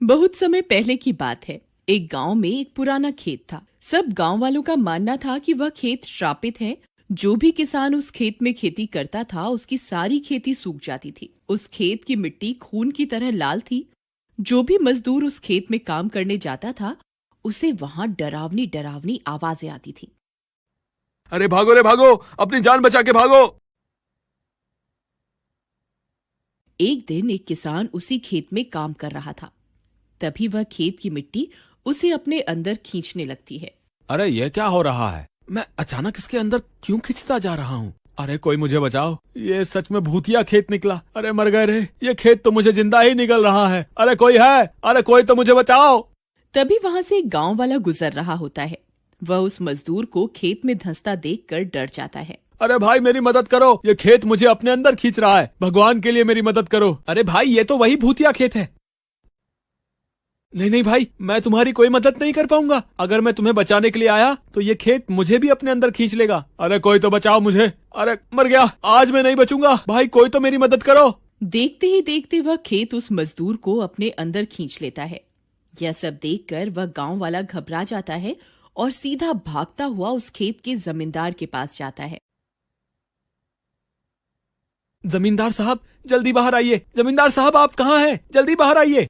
बहुत समय पहले की बात है। एक गांव में एक पुराना खेत था। सब गांव वालों का मानना था कि वह खेत श्रापित है। जो भी किसान उस खेत में खेती करता था, उसकी सारी खेती सूख जाती थी। उस खेत की मिट्टी खून की तरह लाल थी। जो भी मजदूर उस खेत में काम करने जाता था, उसे वहां डरावनी डरावनी आवाजें आती थी। अरे भागो रे भागो, अपनी जान बचा के भागो। एक दिन एक किसान उसी खेत में काम कर रहा था। तभी वह खेत की मिट्टी उसे अपने अंदर खींचने लगती है। अरे ये क्या हो रहा है? मैं अचानक इसके अंदर क्यों खिंचता जा रहा हूँ? अरे कोई मुझे बचाओ, ये सच में भूतिया खेत निकला। अरे मर गए रे, ये खेत तो मुझे जिंदा ही निकल रहा है। अरे कोई है? अरे कोई तो मुझे बचाओ। तभी वहां से एक गांव वाला गुजर रहा होता है। वह उस मजदूर को खेत में धंसता देखकर डर जाता है। अरे भाई मेरी मदद करो, ये खेत मुझे अपने अंदर खींच रहा है। भगवान के लिए मेरी मदद करो। अरे भाई ये तो वही भूतिया खेत है। नहीं नहीं भाई, मैं तुम्हारी कोई मदद नहीं कर पाऊंगा। अगर मैं तुम्हें बचाने के लिए आया तो ये खेत मुझे भी अपने अंदर खींच लेगा। अरे कोई तो बचाओ मुझे। अरे मर गया, आज मैं नहीं बचूंगा। भाई कोई तो मेरी मदद करो। देखते ही देखते वह खेत उस मजदूर को अपने अंदर खींच लेता है। यह सब देखकर वह गांव वाला घबरा जाता है और सीधा भागता हुआ उस खेत के जमींदार के पास जाता है। जमींदार साहब जल्दी बाहर आइए। जमींदार साहब आप कहाँ हैं? जल्दी बाहर आइए।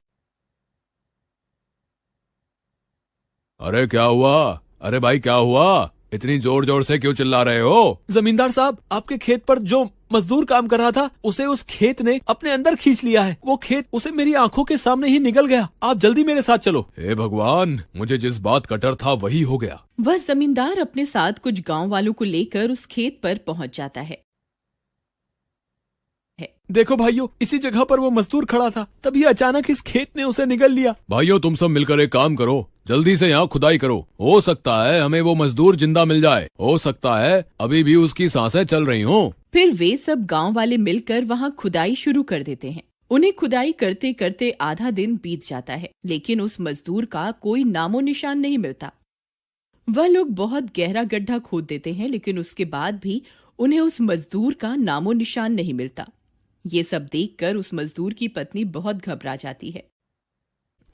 अरे क्या हुआ? अरे भाई क्या हुआ? इतनी जोर जोर से क्यों चिल्ला रहे हो? जमींदार साहब, आपके खेत पर जो मजदूर काम कर रहा था, उसे उस खेत ने अपने अंदर खींच लिया है। वो खेत उसे मेरी आंखों के सामने ही निगल गया। आप जल्दी मेरे साथ चलो। हे भगवान, मुझे जिस बात का डर था वही हो गया। वह जमींदार अपने साथ कुछ गांव वालों को लेकर उस खेत पर पहुंच जाता है। देखो भाइयों, इसी जगह पर वो मजदूर खड़ा था, तभी अचानक इस खेत ने उसे निगल लिया। भाइयों तुम सब मिलकर एक काम करो, जल्दी से यहाँ खुदाई करो। हो सकता है हमें वो मजदूर जिंदा मिल जाए। हो सकता है अभी भी उसकी सांसें चल रही हों। फिर वे सब गांव वाले मिलकर वहां खुदाई शुरू कर देते हैं। उन्हें खुदाई करते करते आधा दिन बीत जाता है, लेकिन उस मजदूर का कोई नामो निशान नहीं मिलता। वह लोग बहुत गहरा गड्ढा खोद देते हैं, लेकिन उसके बाद भी उन्हें उस मजदूर का नामो निशान नहीं मिलता। ये सब देखकर उस मजदूर की पत्नी बहुत घबरा जाती है।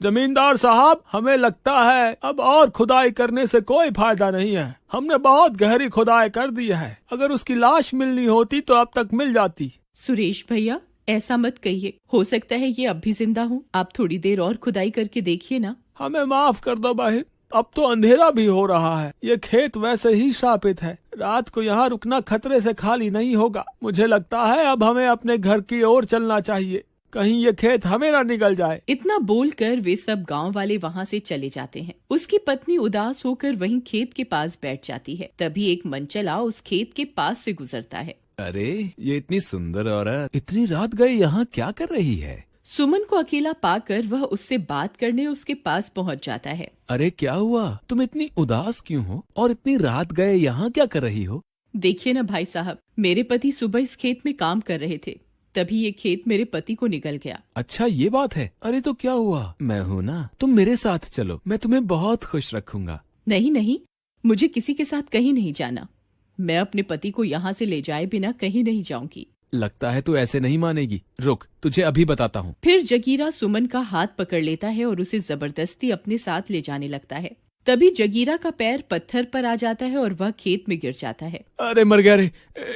जमींदार साहब, हमें लगता है अब और खुदाई करने से कोई फायदा नहीं है। हमने बहुत गहरी खुदाई कर दी है। अगर उसकी लाश मिलनी होती तो अब तक मिल जाती। सुरेश भैया, ऐसा मत कहिए। हो सकता है ये अब भी जिंदा हो। आप थोड़ी देर और खुदाई करके देखिए ना। हमें माफ कर दो बहन, अब तो अंधेरा भी हो रहा है। ये खेत वैसे ही श्रापित है। रात को यहाँ रुकना खतरे से खाली नहीं होगा। मुझे लगता है अब हमें अपने घर की ओर चलना चाहिए, कहीं ये खेत हमें ना निगल जाए। इतना बोलकर वे सब गांव वाले वहां से चले जाते हैं। उसकी पत्नी उदास होकर वहीं खेत के पास बैठ जाती है। तभी एक मनचला उस खेत के पास से गुजरता है। अरे ये इतनी सुंदर औरत इतनी रात गए यहाँ क्या कर रही है? सुमन को अकेला पाकर वह उससे बात करने उसके पास पहुंच जाता है। अरे क्या हुआ? तुम इतनी उदास क्यों हो और इतनी रात गए यहाँ क्या कर रही हो? देखिए ना भाई साहब, मेरे पति सुबह इस खेत में काम कर रहे थे, तभी ये खेत मेरे पति को निगल गया। अच्छा ये बात है। अरे तो क्या हुआ? मैं हूँ ना, तुम मेरे साथ चलो, मैं तुम्हें बहुत खुश रखूंगा। नहीं नहीं, मुझे किसी के साथ कहीं नहीं जाना। मैं अपने पति को यहाँ से ले जाए बिना कहीं नहीं जाऊंगी। लगता है तू ऐसे नहीं मानेगी। रुक, तुझे अभी बताता हूँ। फिर जगीरा सुमन का हाथ पकड़ लेता है और उसे जबरदस्ती अपने साथ ले जाने लगता है। तभी जगीरा का पैर पत्थर पर आ जाता है और वह खेत में गिर जाता है। अरे मर गया रे,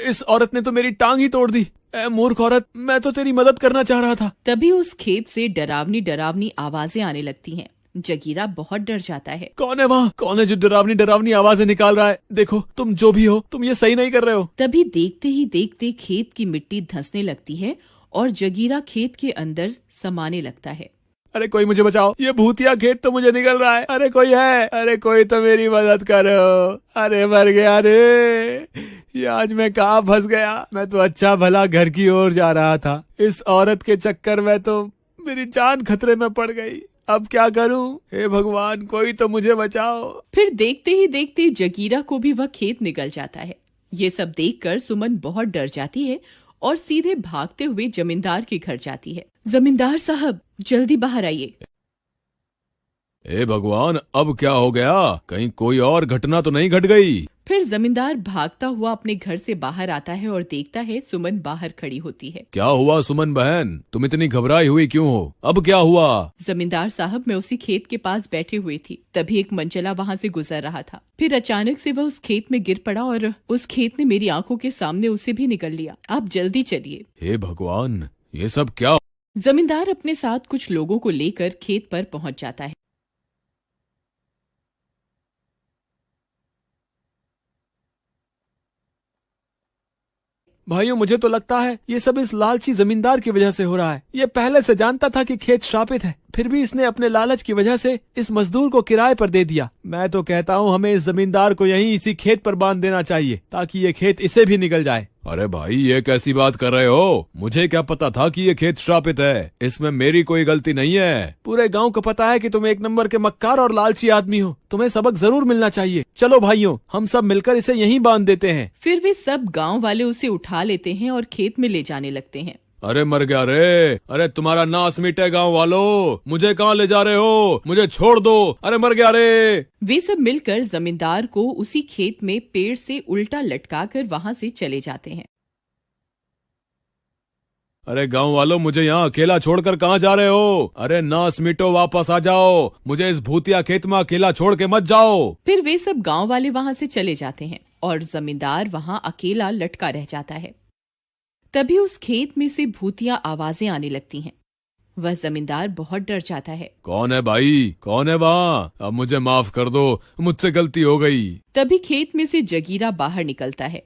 इस औरत ने तो मेरी टांग ही तोड़ दी। ए मूर्ख औरत, मैं तो तेरी मदद करना चाह रहा था। तभी उस खेत से डरावनी डरावनी आवाजें आने लगती हैं। जगीरा बहुत डर जाता है। कौन है वहाँ? कौन है जो डरावनी डरावनी आवाजें निकाल रहा है? देखो तुम जो भी हो, तुम ये सही नहीं कर रहे हो। तभी देखते ही देखते खेत की मिट्टी धंसने लगती है और जगीरा खेत के अंदर समाने लगता है। अरे कोई मुझे बचाओ, ये भूतिया खेत तो मुझे निकल रहा है। अरे कोई है? अरे कोई तो मेरी मदद करो। अरे मर गया रे, ये आज मैं कहाँ फंस गया। मैं तो अच्छा भला घर की ओर जा रहा था, इस औरत के चक्कर में तो मेरी जान खतरे में पड़ गई। अब क्या करूं? हे भगवान, कोई तो मुझे बचाओ। फिर देखते ही देखते जगीरा को भी वह खेत निकल जाता है। ये सब देखकर सुमन बहुत डर जाती है और सीधे भागते हुए जमींदार के घर जाती है। जमींदार साहब, जल्दी बाहर आइए। हे भगवान, अब क्या हो गया? कहीं कोई और घटना तो नहीं घट गई? फिर जमींदार भागता हुआ अपने घर से बाहर आता है और देखता है सुमन बाहर खड़ी होती है। क्या हुआ सुमन बहन, तुम इतनी घबराई हुई क्यों हो? अब क्या हुआ? जमींदार साहब, मैं उसी खेत के पास बैठे हुए थी, तभी एक मंचला वहाँ से गुजर रहा था। फिर अचानक से वह उस खेत में गिर पड़ा और उस खेत ने मेरी आंखों के सामने उसे भी निगल लिया। आप जल्दी चलिए। हे भगवान, ये सब क्या? जमींदार अपने साथ कुछ लोगों को लेकर खेत पर पहुंच जाता है। भाइयों, मुझे तो लगता है ये सब इस लालची जमींदार की वजह से हो रहा है। ये पहले से जानता था कि खेत श्रापित है, फिर भी इसने अपने लालच की वजह से इस मजदूर को किराए पर दे दिया। मैं तो कहता हूँ हमें इस जमींदार को यहीं इसी खेत पर बांध देना चाहिए ताकि ये खेत इसे भी निकल जाए। अरे भाई, ये कैसी बात कर रहे हो? मुझे क्या पता था कि ये खेत श्रापित है? इसमें मेरी कोई गलती नहीं है। पूरे गांव को पता है कि तुम एक नंबर के मक्कार और लालची आदमी हो। तुम्हें सबक जरूर मिलना चाहिए। चलो भाइयों, हम सब मिलकर इसे यहीं बांध देते हैं। फिर वे सब गांव वाले उसे उठा लेते हैं और खेत में ले जाने लगते हैं। अरे मर गया रे! अरे तुम्हारा नाश मिटे गांव वालों, मुझे कहाँ ले जा रहे हो? मुझे छोड़ दो! अरे मर गया रे! वे सब मिलकर जमींदार को उसी खेत में पेड़ से उल्टा लटकाकर वहां से चले जाते हैं। अरे गांव वालों, मुझे यहाँ अकेला छोड़कर कहाँ जा रहे हो? अरे नाश मिटो, वापस आ जाओ। मुझे इस भूतिया खेत में अकेला छोड़ के मत जाओ। फिर वे सब गांव वाले वहां से चले जाते हैं और जमींदार वहां अकेला लटका रह जाता है। तभी उस खेत में से भूतिया आवाजें आने लगती हैं। वह जमींदार बहुत डर जाता है। कौन है भाई? कौन है वहाँ? अब मुझे माफ कर दो, मुझसे गलती हो गई। तभी खेत में से जगीरा बाहर निकलता है।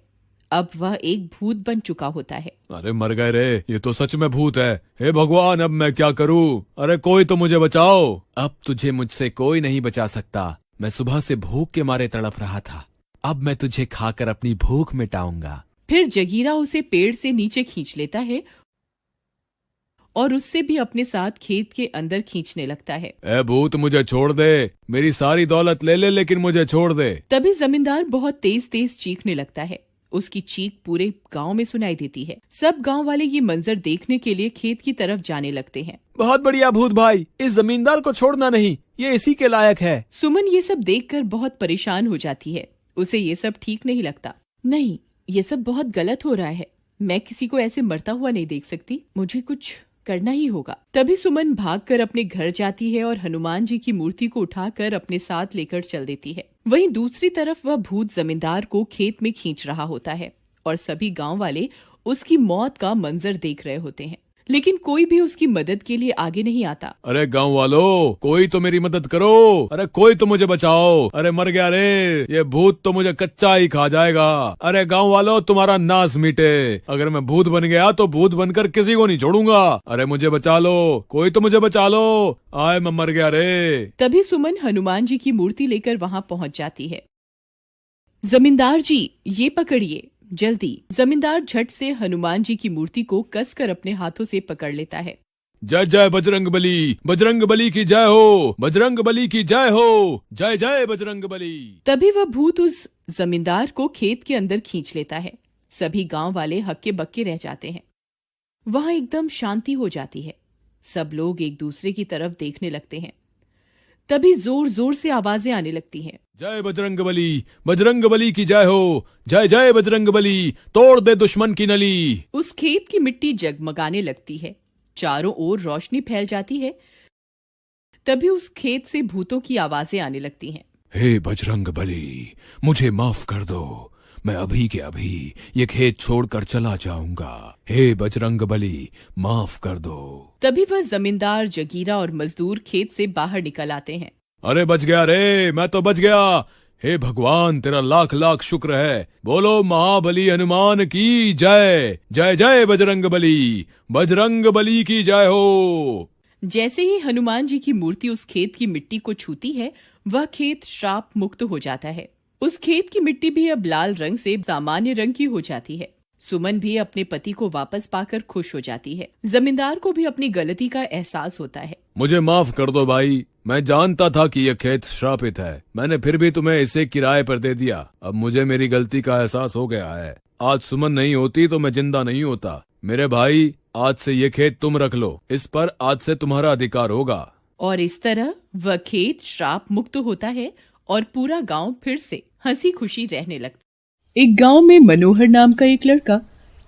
अब वह एक भूत बन चुका होता है। अरे मर गए रे, ये तो सच में भूत है। हे भगवान, अब मैं क्या करूँ? अरे कोई तो मुझे बचाओ। अब तुझे मुझसे कोई नहीं बचा सकता। मैं सुबह से भूख के मारे तड़प रहा था। अब मैं तुझे खाकर अपनी भूख मिटाऊंगा। फिर जगीरा उसे पेड़ से नीचे खींच लेता है और उससे भी अपने साथ खेत के अंदर खींचने लगता है। ए भूत, मुझे छोड़ दे। मेरी सारी दौलत ले ले, लेकिन मुझे छोड़ दे। तभी जमींदार बहुत तेज तेज चीखने लगता है। उसकी चीख पूरे गांव में सुनाई देती है। सब गांव वाले ये मंजर देखने के लिए खेत की तरफ जाने लगते हैं। बहुत बढ़िया भूत भाई, इस जमींदार को छोड़ना नहीं, ये इसी के लायक है। सुमन ये सब देखकर बहुत परेशान हो जाती है। उसे ये सब ठीक नहीं लगता। नहीं, ये सब बहुत गलत हो रहा है। मैं किसी को ऐसे मरता हुआ नहीं देख सकती। मुझे कुछ करना ही होगा। तभी सुमन भागकर अपने घर जाती है और हनुमान जी की मूर्ति को उठाकर अपने साथ लेकर चल देती है। वहीं दूसरी तरफ वह भूत जमींदार को खेत में खींच रहा होता है और सभी गांव वाले उसकी मौत का मंजर देख रहे होते हैं, लेकिन कोई भी उसकी मदद के लिए आगे नहीं आता। अरे गांव वालों, कोई तो मेरी मदद करो। अरे कोई तो मुझे बचाओ। अरे मर गया रे, ये भूत तो मुझे कच्चा ही खा जाएगा। अरे गांव वालों, तुम्हारा नाश मिटे। अगर मैं भूत बन गया तो भूत बनकर किसी को नहीं छोड़ूंगा। अरे मुझे बचा लो, कोई तो मुझे बचा लो। आए, मैं मर गया रे। तभी सुमन हनुमान जी की मूर्ति लेकर वहां पहुंच जाती है। जमींदार जी, ये पकड़िए जल्दी। जमींदार झट से हनुमान जी की मूर्ति को कसकर अपने हाथों से पकड़ लेता है। जय जय बजरंग बली, बजरंग बली की जय हो, बजरंग बली की जय हो, जय जय बजरंग बली। तभी वह भूत उस जमींदार को खेत के अंदर खींच लेता है। सभी गांव वाले हक्के बक्के रह जाते हैं। वहां एकदम शांति हो जाती है। सब लोग एक दूसरे की तरफ देखने लगते हैं। तभी जोर जोर से आवाजें आने लगती हैं। जय बजरंग बली की जय हो, जय जय बजरंग बली, तोड़ दे दुश्मन की नली। उस खेत की मिट्टी जगमगाने लगती है। चारों ओर रोशनी फैल जाती है। तभी उस खेत से भूतों की आवाजें आने लगती हैं। हे बजरंग बली, मुझे माफ कर दो। मैं अभी के अभी ये खेत छोड़कर चला जाऊंगा। हे बजरंग बली, माफ कर दो। तभी वह जमींदार, जगीरा और मजदूर खेत से बाहर निकल आते हैं। अरे बच गया रे, मैं तो बच गया। हे भगवान, तेरा लाख लाख शुक्र है। बोलो महाबली हनुमान की जय, जय जय बजरंग बली की जय हो। जैसे ही हनुमान जी की मूर्ति उस खेत की मिट्टी को छूती है, वह खेत श्राप मुक्त हो जाता है। उस खेत की मिट्टी भी अब लाल रंग से सामान्य रंग की हो जाती है। सुमन भी अपने पति को वापस पाकर खुश हो जाती है। जमींदार को भी अपनी गलती का एहसास होता है। मुझे माफ कर दो भाई, मैं जानता था कि यह खेत श्रापित है। मैंने फिर भी तुम्हें इसे किराए पर दे दिया। अब मुझे मेरी गलती का एहसास हो गया है। आज सुमन नहीं होती तो मैं जिंदा नहीं होता। मेरे भाई, आज से ये खेत तुम रख लो। इस पर आज से तुम्हारा अधिकार होगा। और इस तरह वह खेत श्राप मुक्त होता है और पूरा गांव फिर से हंसी खुशी रहने लगते। एक गांव में मनोहर नाम का एक लड़का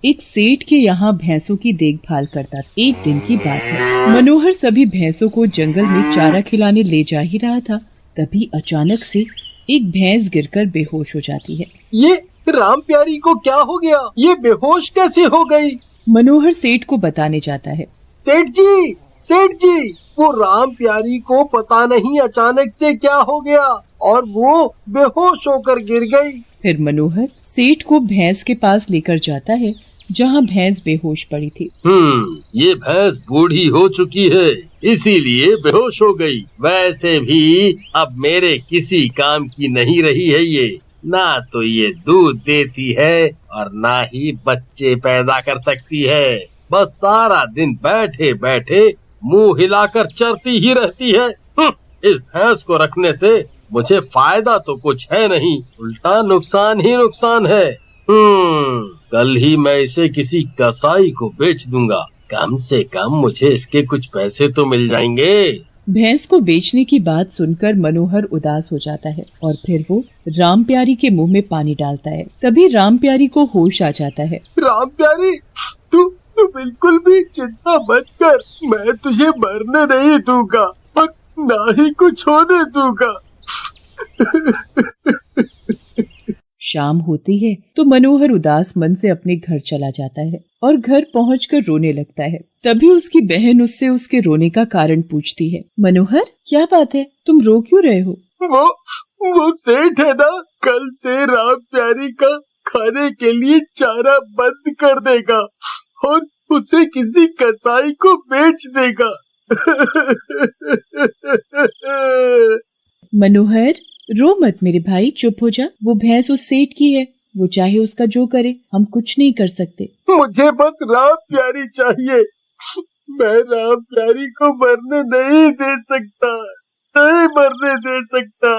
एक सेठ के यहाँ भैंसों की देखभाल करता था। एक दिन की बात है, मनोहर सभी भैंसों को जंगल में चारा खिलाने ले जा ही रहा था। तभी अचानक से एक भैंस गिरकर बेहोश हो जाती है। ये राम प्यारी को क्या हो गया? ये बेहोश कैसे हो गई? मनोहर सेठ को बताने जाता है। सेठ जी, वो राम प्यारी को पता नहीं अचानक से क्या हो गया और वो बेहोश होकर गिर गई। फिर मनोहर सेठ को भैंस के पास लेकर जाता है जहाँ भैंस बेहोश पड़ी थी। ये भैंस बूढ़ी हो चुकी है, इसीलिए बेहोश हो गई। वैसे भी अब मेरे किसी काम की नहीं रही है ये। ना तो ये दूध देती है और ना ही बच्चे पैदा कर सकती है। बस सारा दिन बैठे बैठे मुंह हिलाकर चरती ही रहती है। इस भैंस को रखने से मुझे फायदा तो कुछ है नहीं, उल्टा नुकसान ही नुकसान है। कल ही मैं इसे किसी कसाई को बेच दूंगा, कम से कम मुझे इसके कुछ पैसे तो मिल जाएंगे। भैंस को बेचने की बात सुनकर मनोहर उदास हो जाता है और फिर वो राम प्यारी के मुंह में पानी डालता है। तभी राम प्यारी को होश आ जाता है। राम प्यारी, तू बिल्कुल भी चिंता मत कर, मैं तुझे मरने नहीं दूंगा और ना ही कुछ होने दूंगा। शाम होती है तो मनोहर उदास मन से अपने घर चला जाता है और घर पहुंचकर रोने लगता है। तभी उसकी बहन उससे उसके रोने का कारण पूछती है। मनोहर, क्या बात है, तुम रो क्यों रहे हो? वो सेठ है ना, कल से राम प्यारी का खाने के लिए चारा बंद कर देगा और उसे किसी कसाई को बेच देगा। मनोहर, रो मत मेरे भाई, चुप हो जा। वो भैंस उस सेठ की है, वो चाहे उसका जो करे, हम कुछ नहीं कर सकते। मुझे बस राम प्यारी चाहिए, मैं राम प्यारी को मरने नहीं दे सकता, नहीं मरने दे सकता।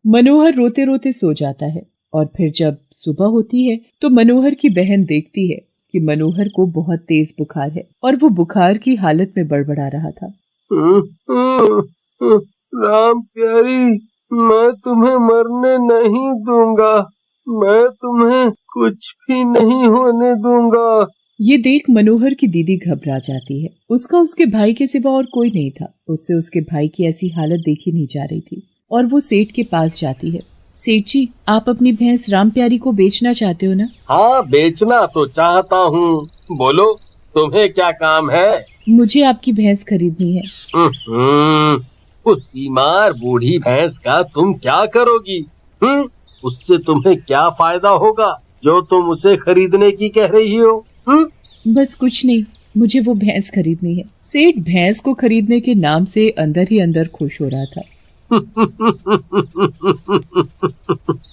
मनोहर रोते रोते सो जाता है और फिर जब सुबह होती है तो मनोहर की बहन देखती है कि मनोहर को बहुत तेज बुखार है और वो बुखार की हालत में बड़बड़ा रहा था। राम प्यारी, मैं तुम्हें मरने नहीं दूंगा, मैं तुम्हें कुछ भी नहीं होने दूंगा। ये देख मनोहर की दीदी घबरा जाती है। उसका उसके भाई के सिवा और कोई नहीं था। उससे उसके भाई की ऐसी हालत देखी नहीं जा रही थी और वो सेठ के पास जाती है। सेठ जी, आप अपनी भैंस राम प्यारी को बेचना चाहते हो ना? हाँ, बेचना तो चाहता हूँ, बोलो तुम्हें क्या काम है? मुझे आपकी भैंस खरीदनी है। उस बीमार बूढ़ी भैंस का तुम क्या करोगी? उससे तुम्हें क्या फायदा होगा जो तुम उसे खरीदने की कह रही हो? बस कुछ नहीं, मुझे वो भैंस खरीदनी है। सेठ भैंस को खरीदने के नाम से अंदर ही अंदर खुश हो रहा था।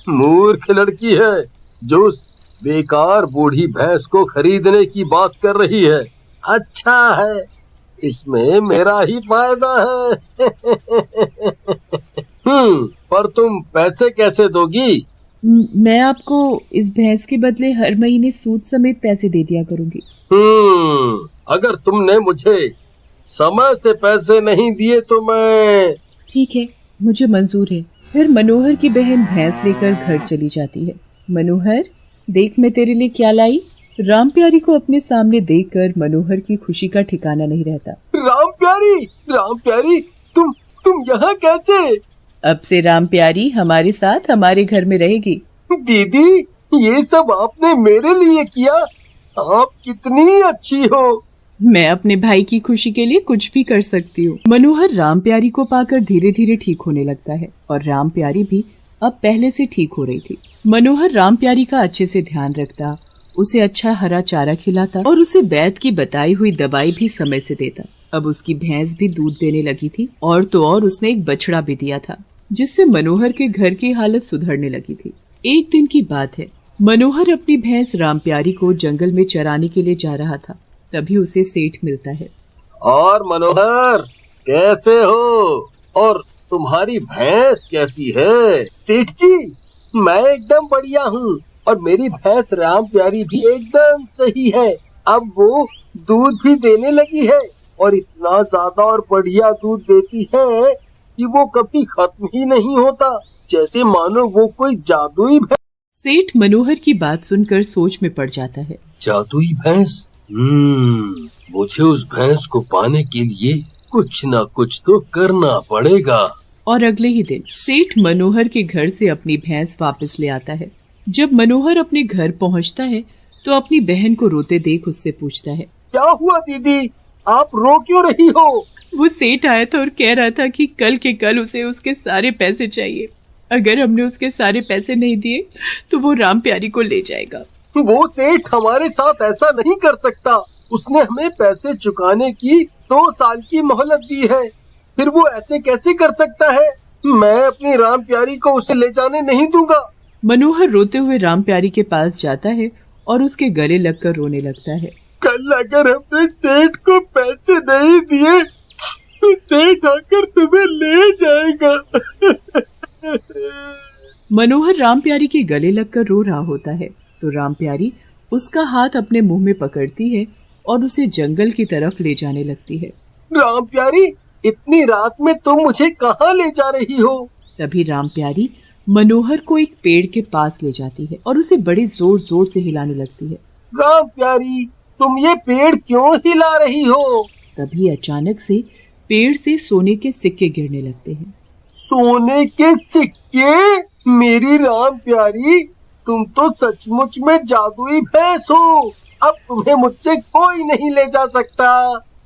मूर्ख लड़की है जो उस बेकार बूढ़ी भैंस को खरीदने की बात कर रही है। अच्छा है, इसमें मेरा ही फायदा है। पर तुम पैसे कैसे दोगी? मैं आपको इस भैंस के बदले हर महीने सूद समेत पैसे दे दिया करूंगी। अगर तुमने मुझे समय से पैसे नहीं दिए तो मैं... ठीक है, मुझे मंजूर है। फिर मनोहर की बहन भैंस लेकर घर चली जाती है। मनोहर, देख मैं तेरे लिए क्या लाई। राम प्यारी को अपने सामने देखकर मनोहर की खुशी का ठिकाना नहीं रहता। राम प्यारी, तुम यहाँ कैसे? अब से राम प्यारी हमारे साथ हमारे घर में रहेगी। दीदी, ये सब आपने मेरे लिए किया, आप कितनी अच्छी हो। मैं अपने भाई की खुशी के लिए कुछ भी कर सकती हूँ। मनोहर राम प्यारी को पाकर धीरे धीरे ठीक होने लगता है और राम प्यारी भी अब पहले से ठीक हो रही थी। मनोहर राम प्यारी का अच्छे से ध्यान रखता, उसे अच्छा हरा चारा खिलाता और उसे वैद्य की बताई हुई दवाई भी समय से देता। अब उसकी भैंस भी दूध देने लगी थी और तो और उसने एक बछड़ा भी दिया था, जिससे मनोहर के घर की हालत सुधरने लगी थी। एक दिन की बात है, मनोहर अपनी भैंस राम प्यारी को जंगल में चराने के लिए जा रहा था। तभी उसे सेठ मिलता है। और मनोहर, कैसे हो? और तुम्हारी भैंस कैसी है? सेठ जी, मैं एकदम बढ़िया हूँ और मेरी भैंस राम प्यारी भी एकदम सही है। अब वो दूध भी देने लगी है और इतना ज्यादा और बढ़िया दूध देती है कि वो कभी खत्म ही नहीं होता, जैसे मानो वो कोई जादुई भैंस। सेठ मनोहर की बात सुनकर सोच में पड़ जाता है। जादुई भैंस? मुझे उस भैंस को पाने के लिए कुछ न कुछ तो करना पड़ेगा। और अगले ही दिन सेठ मनोहर के घर से अपनी भैंस वापस ले आता है। जब मनोहर अपने घर पहुंचता है तो अपनी बहन को रोते देख उससे पूछता है, क्या हुआ दीदी, आप रो क्यों रही हो? वो सेठ आया था और कह रहा था कि कल के कल उसे उसके सारे पैसे चाहिए। अगर हमने उसके सारे पैसे नहीं दिए तो वो राम प्यारी को ले जाएगा। वो सेठ हमारे साथ ऐसा नहीं कर सकता। उसने हमें पैसे चुकाने की 2 साल की मोहलत दी है, फिर वो ऐसे कैसे कर सकता है? मैं अपनी राम प्यारी को उसे ले जाने नहीं दूंगा। मनोहर रोते हुए राम प्यारी के पास जाता है और उसके गले लगकर रोने लगता है। कल अगर हमने सेठ को पैसे नहीं दिए तो सेठ आकर तुम्हें ले जाएगा। मनोहर राम प्यारी के गले लगकर रो रहा होता है तो राम प्यारी उसका हाथ अपने मुंह में पकड़ती है और उसे जंगल की तरफ ले जाने लगती है। राम प्यारी, इतनी रात में तुम मुझे कहाँ ले जा रही हो? तभी राम प्यारी मनोहर को एक पेड़ के पास ले जाती है और उसे बड़े जोर जोर से हिलाने लगती है। राम प्यारी, तुम ये पेड़ क्यों हिला रही हो? तभी अचानक से पेड़ से सोने के सिक्के गिरने लगते हैं। सोने के सिक्के? मेरी राम प्यारी, तुम तो सचमुच में जादुई भैंस हो। अब तुम्हें मुझसे कोई नहीं ले जा सकता।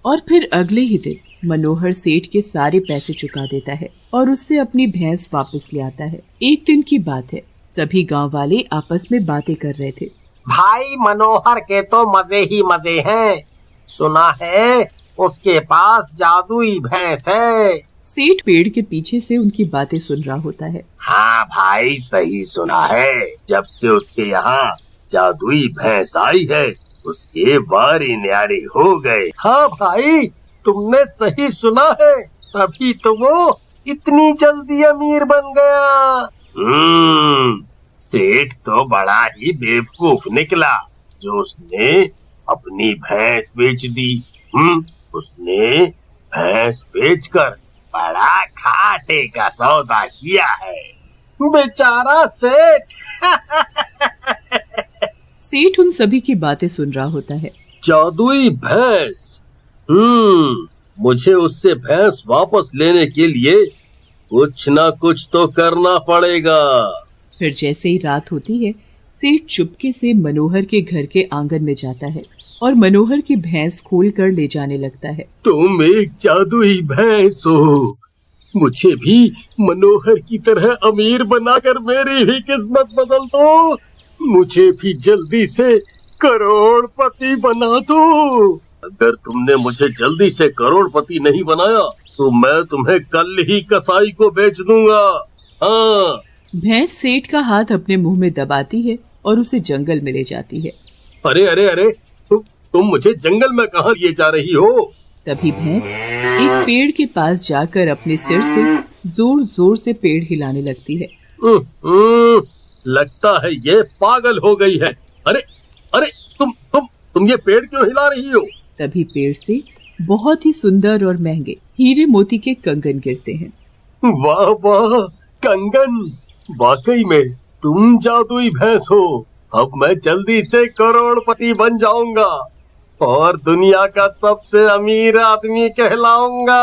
और फिर अगले ही दिन मनोहर सेठ के सारे पैसे चुका देता है और उससे अपनी भैंस वापस ले आता है। एक दिन की बात है, सभी गांव वाले आपस में बातें कर रहे थे। भाई मनोहर के तो मजे ही मजे हैं। सुना है उसके पास जादुई भैंस है। सेठ पेड़ के पीछे से उनकी बातें सुन रहा होता है। हाँ भाई, सही सुना है। जब से उसके यहाँ जादुई भैंस आई है उसके बारी न्यारी हो गए। हाँ भाई, तुमने सही सुना है, तभी तो वो इतनी जल्दी अमीर बन गया। सेठ तो बड़ा ही बेवकूफ निकला जो उसने अपनी भैंस बेच दी। उसने भैंस बेचकर बड़ा घाटे का सौदा किया है, बेचारा सेठ। सेठ उन सभी की बातें सुन रहा होता है। जादुई भैंस? मुझे उससे भैंस वापस लेने के लिए कुछ न कुछ तो करना पड़ेगा। फिर जैसे ही रात होती है, सेठ चुपके से मनोहर के घर के आंगन में जाता है और मनोहर की भैंस खोल कर ले जाने लगता है। तुम एक जादुई भैंस हो। मुझे भी मनोहर की तरह अमीर बनाकर मेरी भी किस्मत बदल दो। मुझे भी जल्दी से करोड़पति बना दो। अगर तुमने मुझे जल्दी से करोड़पति नहीं बनाया तो मैं तुम्हें कल ही कसाई को बेच दूंगा। हाँ। भैंस सेठ का हाथ अपने मुंह में दबाती है और उसे जंगल में ले जाती है। अरे अरे अरे, तुम मुझे जंगल में कहाँ लिए जा रही हो? तभी भैंस एक पेड़ के पास जाकर अपने सिर से जोर जोर से पेड़ हिलाने लगती है। लगता है ये पागल हो गई है। अरे अरे, तुम ये पेड़ क्यों हिला रही हो? तभी पेड़ से बहुत ही सुंदर और महंगे हीरे मोती के कंगन गिरते हैं। वाह वाह, कंगन! वाकई में तुम जादुई भैंस हो। अब मैं जल्दी से करोड़पति बन जाऊंगा और दुनिया का सबसे अमीर आदमी कहलाऊंगा।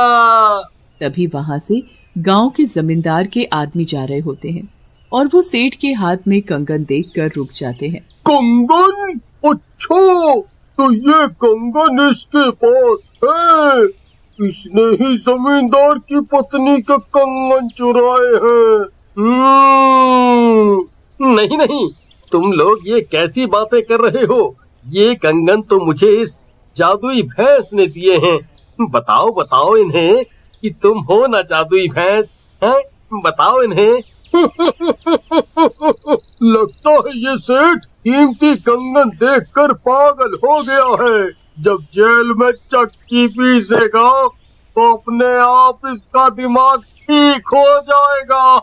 तभी वहाँ से गांव के जमींदार के आदमी जा रहे होते हैं और वो सेठ के हाथ में कंगन देखकर रुक जाते हैं। कंगन? अच्छा, तो ये कंगन इसके पास है। इसने ही जमींदार की पत्नी के कंगन चुराए हैं। नहीं नहीं, तुम लोग ये कैसी बातें कर रहे हो? ये कंगन तो मुझे इस जादुई भैंस ने दिए हैं। बताओ बताओ इन्हें कि तुम हो ना जादुई भैंस, हैं? बताओ इन्हें। लगता है ये सेठ कीमती कंगन देखकर पागल हो गया है। जब जेल में चक्की पीसेगा तो अपने आप इसका दिमाग ठीक हो जाएगा।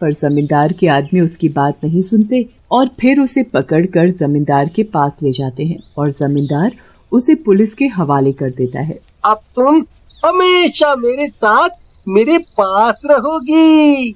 पर जमींदार के आदमी उसकी बात नहीं सुनते और फिर उसे पकड़कर जमींदार के पास ले जाते हैं और जमींदार उसे पुलिस के हवाले कर देता है। अब तुम हमेशा मेरे साथ मेरे पास रहोगी।